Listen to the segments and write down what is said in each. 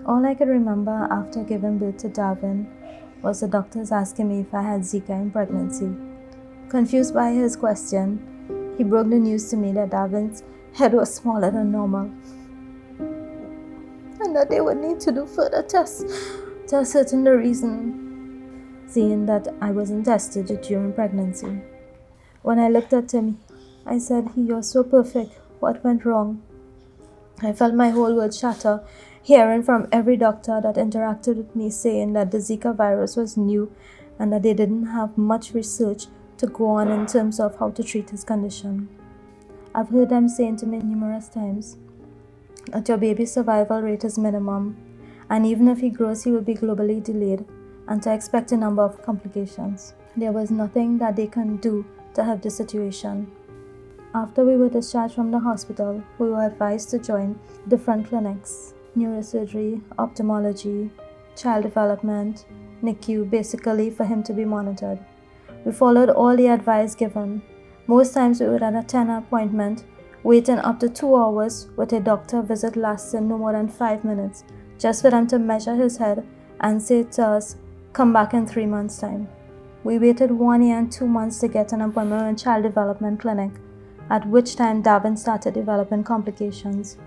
All I could remember after giving birth to Davin was the doctors asking me if I had Zika in pregnancy. Confused by his question, he broke the news to me that Davin's head was smaller than normal and that they would need to do further tests to ascertain the reason, seeing that I wasn't tested during pregnancy. When I looked at him, I said, "You're so perfect. What went wrong?" I felt my whole world shatter, hearing from every doctor that interacted with me saying that the Zika virus was new and that they didn't have much research to go on in terms of how to treat his condition. I've heard them saying to me numerous times that your baby's survival rate is minimum, and even if he grows, he will be globally delayed, and to expect a number of complications. There was nothing that they can do to help the situation. After we were discharged from the hospital, we were advised to join different clinics: neurosurgery, ophthalmology, child development, NICU, basically for him to be monitored. We followed all the advice given. Most times we would attend an appointment, waiting up to 2 hours with a doctor visit lasting no more than 5 minutes, just for them to measure his head and say to us, "Come back in 3 months' time." We waited 1 year and 2 months to get an appointment in a child development clinic, at which time Davin started developing complications.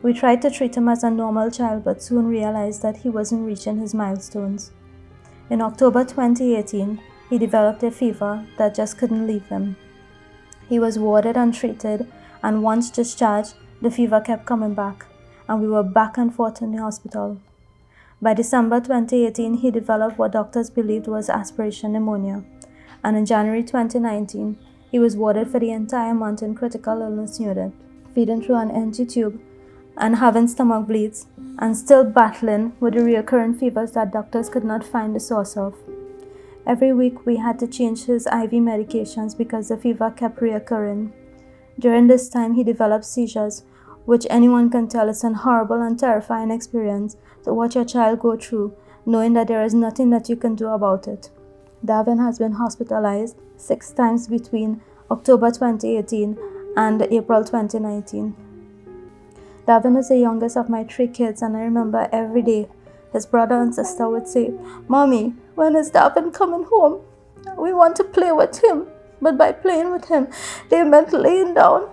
We tried to treat him as a normal child, but soon realized that he wasn't reaching his milestones. In October 2018, he developed a fever that just couldn't leave him. He was warded and treated, and once discharged, the fever kept coming back, and we were back and forth in the hospital. By December 2018, he developed what doctors believed was aspiration pneumonia, and in January 2019, he was warded for the entire month in critical illness unit, feeding through an NG tube and having stomach bleeds, and still battling with the recurrent fevers that doctors could not find the source of. Every week we had to change his IV medications because the fever kept reoccurring. During this time he developed seizures, which anyone can tell is an horrible and terrifying experience to watch your child go through, knowing that there is nothing that you can do about it. Davin has been hospitalized 6 times between October 2018 and April 2019. Davin is the youngest of my 3 kids, and I remember every day his brother and sister would say, "Mommy, when is Davin coming home? We want to play with him." But by playing with him, they meant laying down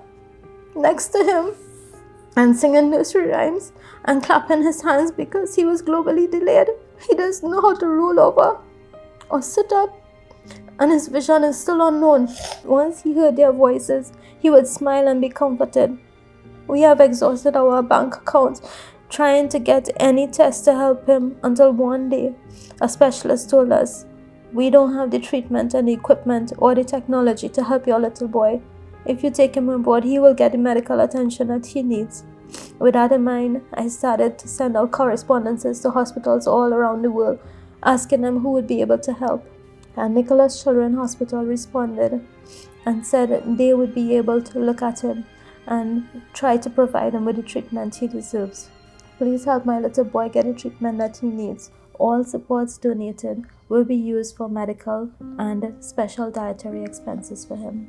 next to him and singing nursery rhymes and clapping his hands because he was globally delayed. He doesn't know how to roll over or sit up, and his vision is still unknown. Once he heard their voices, he would smile and be comforted. We have exhausted our bank accounts trying to get any test to help him until one day a specialist told us, "We don't have the treatment and the equipment or the technology to help your little boy. If you take him on board, he will get the medical attention that he needs." With that in mind, I started to send out correspondences to hospitals all around the world, asking them who would be able to help. And Nicholas Children's Hospital responded and said they would be able to look at him and try to provide him with the treatment he deserves. Please help my little boy get the treatment that he needs. All supports donated will be used for medical and special dietary expenses for him.